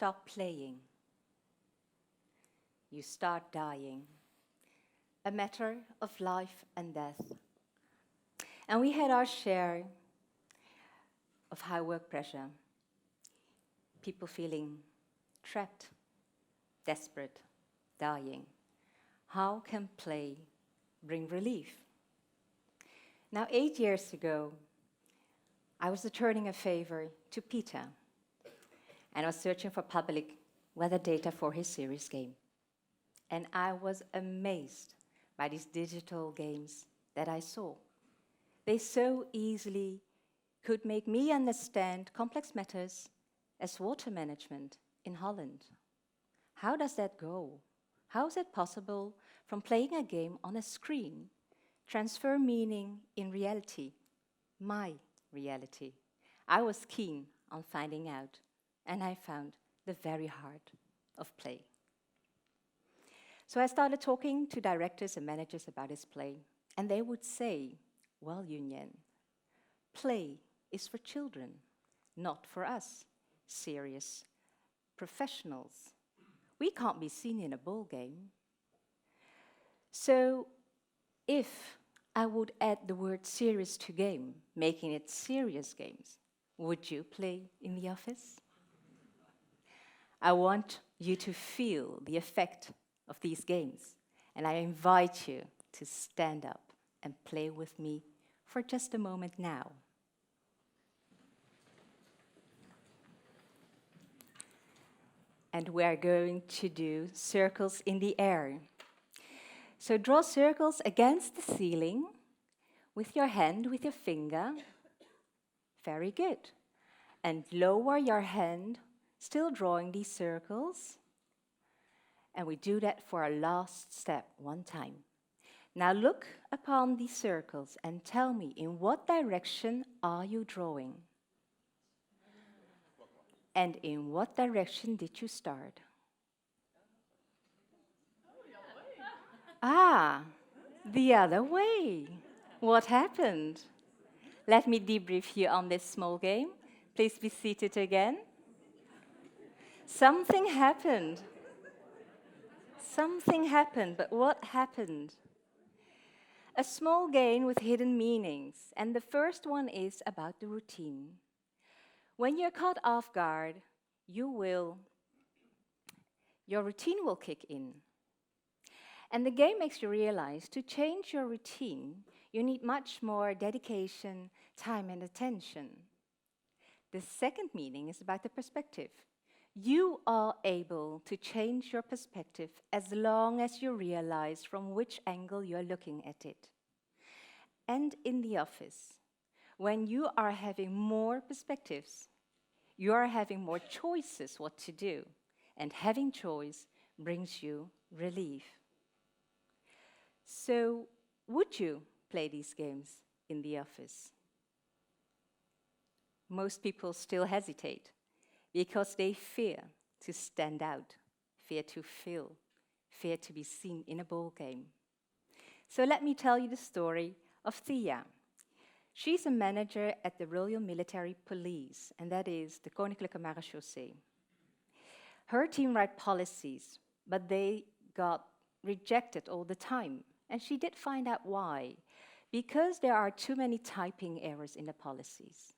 stop playing. You start dying. A matter of life and death. And we had our share of high work pressure. People feeling trapped, desperate, dying. How can play bring relief? Now, 8 years ago, I was returning a favor to Peter, and I was searching for public weather data for his series game. And I was amazed by these digital games that I saw. They so easily could make me understand complex matters as water management in Holland. How does that go? How is it possible from playing a game on a screen, transfer meaning in reality, my reality? I was keen on finding out, and I found the very heart of play. So I started talking to directors and managers about this play, and they would say, well, Yuen Yen, play is for children, not for us, serious professionals. We can't be seen in a ball game. So if I would add the word serious to game, making it serious games, would you play in the office? I want you to feel the effect of these games, and I invite you to stand up and play with me for just a moment now. And we're going to do circles in the air. So draw circles against the ceiling with your hand, with your finger. Very good. And lower your hand, still drawing these circles. And we do that for our last step, one time. Now look upon these circles and tell me, in what direction are you drawing? And in what direction did you start? Ah, the other way. What happened? Let me debrief you on this small game. Please be seated again. Something happened. Something happened, but what happened? A small game with hidden meanings, and the first one is about the routine. When you're caught off guard, your routine will kick in. And the game makes you realize to change your routine, you need much more dedication, time, and attention. The second meaning is about the perspective. You are able to change your perspective as long as you realize from which angle you're looking at it. And in the office, when you are having more perspectives, you are having more choices what to do, and having choice brings you relief. So, would you play these games in the office? Most people still hesitate because they fear to stand out, fear to feel, fear to be seen in a ball game. So let me tell you the story of Thea. She's a manager at the Royal Military Police, and that is the Koninklijke Marechaussee. Her team write policies, but they got rejected all the time. And she did find out why. Because there are too many typing errors in the policies.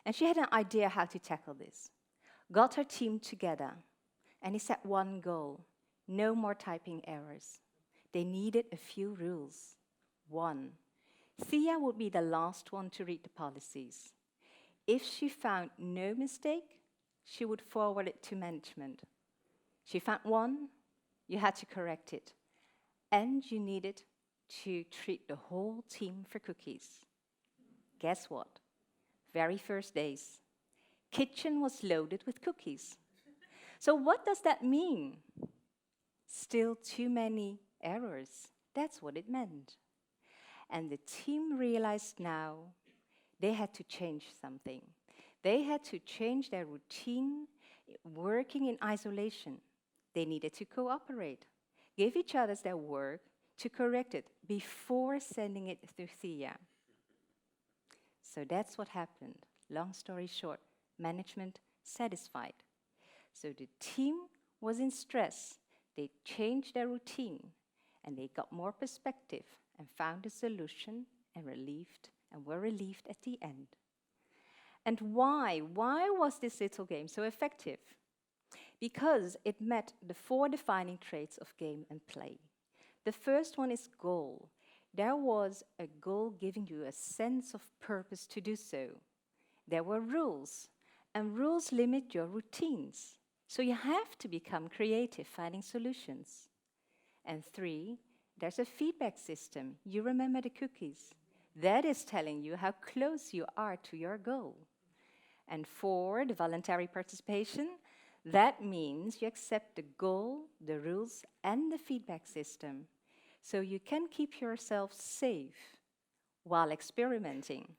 And she had an idea how to tackle this. Got her team together, and he set one goal: no more typing errors. They needed a few rules. One, Thea would be the last one to read the policies. If she found no mistake, she would forward it to management. She found one, you had to correct it. And you needed to treat the whole team for cookies. Guess what? Very first days, kitchen was loaded with cookies. So what does that mean? Still too many errors. That's what it meant. And the team realized now they had to change something. They had to change their routine, working in isolation. They needed to cooperate, give each other their work to correct it before sending it to Thea. So that's what happened. Long story short, management satisfied. So the team was in stress. They changed their routine, and they got more perspective and found a solution and were relieved at the end. And why? Why was this little game so effective? Because it met the 4 defining traits of game and play. The first one is goal. There was a goal giving you a sense of purpose to do so. There were rules, and rules limit your routines. So you have to become creative finding solutions. And 3, there's a feedback system. You remember the cookies. That is telling you how close you are to your goal. And 4, the voluntary participation. That means you accept the goal, the rules, and the feedback system. So you can keep yourself safe while experimenting,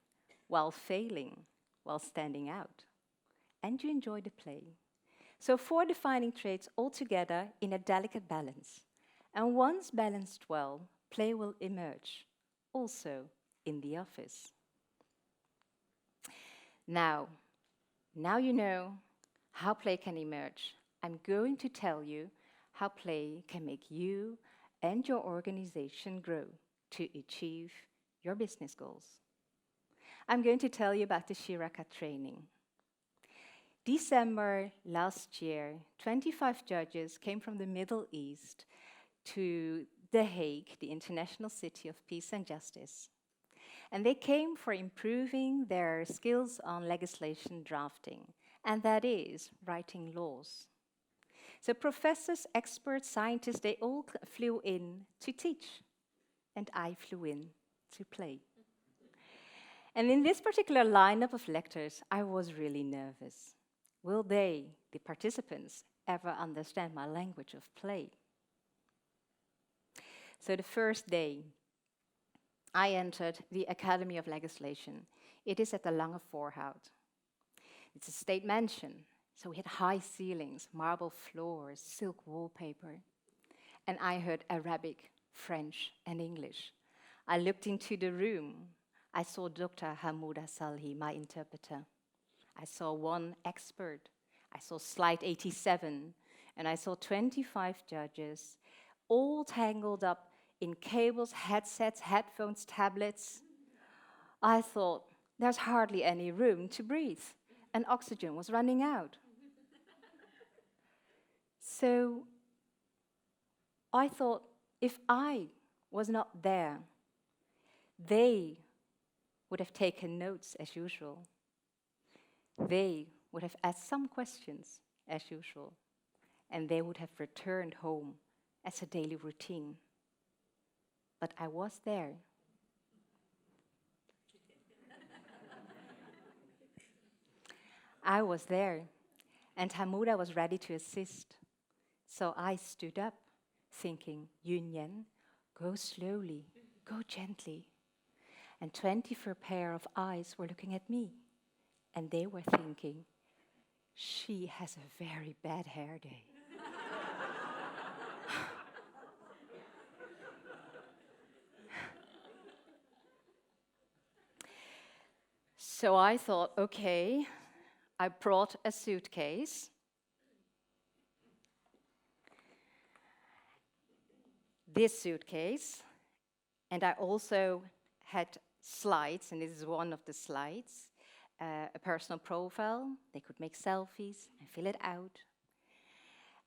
while failing, while standing out. And you enjoy the play. So 4 defining traits all together in a delicate balance. And once balanced well, play will emerge, also in the office. Now you know how play can emerge. I'm going to tell you how play can make you and your organization grow to achieve your business goals. I'm going to tell you about the Shiraka training. December last year, 25 judges came from the Middle East to The Hague, the international city of peace and justice. And they came for improving their skills on legislation drafting, and that is writing laws. So professors, experts, scientists, they all flew in to teach, and I flew in to play. And in this particular lineup of lectures, I was really nervous. Will they, the participants, ever understand my language of play? So the first day, I entered the Academy of Legislation. It is at the Lange Voorhout. It's a state mansion, so we had high ceilings, marble floors, silk wallpaper. And I heard Arabic, French, and English. I looked into the room. I saw Dr. Hamouda Salhi, my interpreter. I saw one expert. I saw slide 87, and I saw 25 judges, all tangled up in cables, headsets, headphones, tablets. I thought, there's hardly any room to breathe, and oxygen was running out. So I thought, if I was not there, they would have taken notes as usual. They would have asked some questions as usual, and they would have returned home as a daily routine. But I was there. I was there, and Hamouda was ready to assist. So I stood up, thinking, Yuen Yen, go slowly, go gently. And 24 pair of eyes were looking at me, and they were thinking, she has a very bad hair day. So I thought, okay, I brought a suitcase. This suitcase, and I also had slides, and this is one of the slides, a personal profile. They could make selfies and fill it out.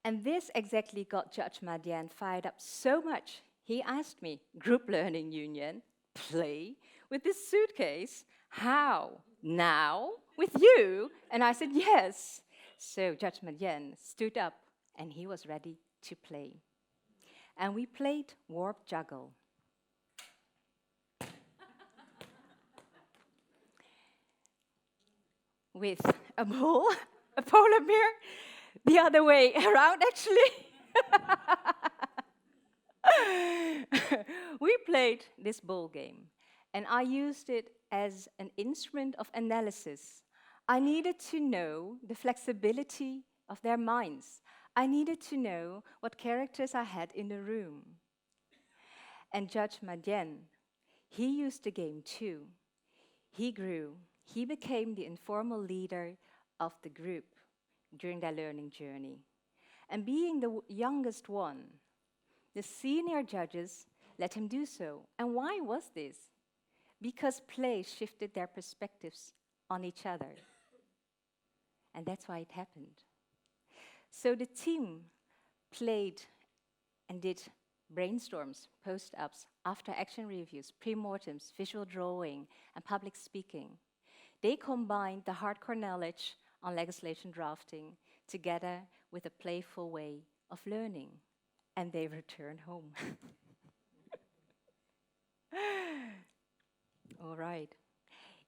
And this exactly got Judge Madian fired up so much, he asked me, group learning union, play with this suitcase? How? Now? With you? And I said, yes. So Judge Madian stood up, and he was ready to play. And we played warp juggle. With a ball, a polar bear, the other way around actually. We played this ball game, and I used it as an instrument of analysis. I needed to know the flexibility of their minds. I needed to know what characters I had in the room. And Judge Madian, he used the game too. He grew. He became the informal leader of the group. during their learning journey. And being the youngest one, the senior judges let him do so. And why was this? Because play shifted their perspectives on each other. And that's why it happened. So the team played and did brainstorms, post-ups, after-action reviews, pre-mortems, visual drawing, and public speaking. They combined the hardcore knowledge on legislation drafting together with a playful way of learning. And they returned home. All right.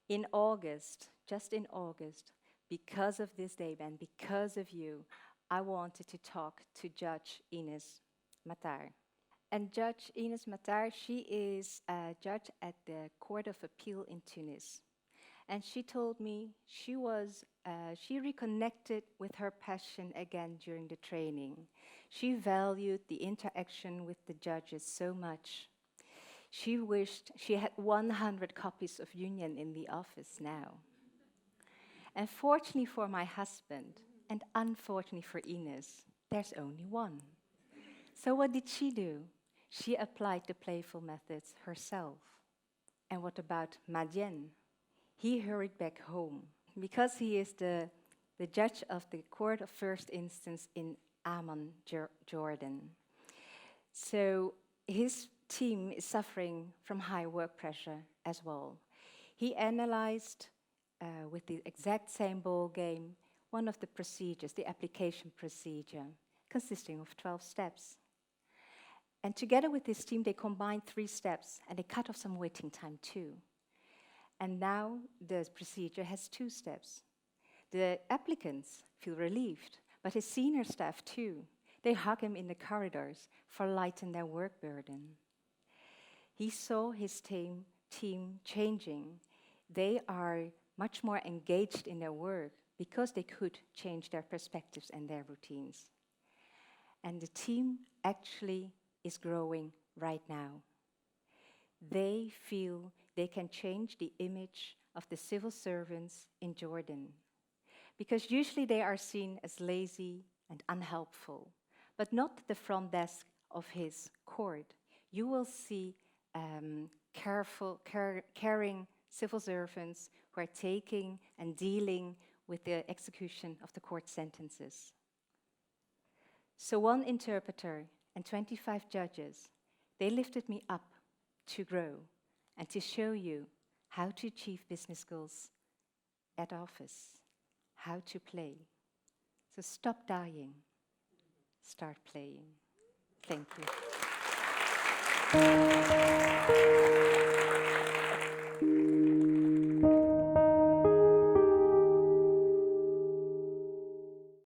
In August, just in August, because of this day, and because of you, I wanted to talk to Judge Ines Matar. And Judge Ines Matar, she is a judge at the Court of Appeal in Tunis. And she told me she reconnected with her passion again during the training. She valued the interaction with the judges so much. She wished she had 100 copies of Yuen Yen in the office now. And fortunately for my husband, and unfortunately for Ines, there's only one. So what did she do? She applied the playful methods herself. And what about Madien? He hurried back home because he is the judge of the Court of First Instance in Amman, Jordan. So his team is suffering from high work pressure as well. He analyzed with the exact same ball game one of the procedures, the application procedure, consisting of 12 steps. And together with his team, they combined 3 steps, and they cut off some waiting time too. And now the procedure has 2 steps. The applicants feel relieved, but his senior staff too. They hug him in the corridors for lighten their work burden. He saw his team changing. They are much more engaged in their work because they could change their perspectives and their routines. And the team actually is growing right now. They feel they can change the image of the civil servants in Jordan, because usually they are seen as lazy and unhelpful, but not the front desk of his court. You will see caring civil servants who are taking and dealing with the execution of the court sentences. So 1 interpreter and 25 judges, they lifted me up to grow and to show you how to achieve business goals at office, how to play. So stop dying, start playing. Thank you.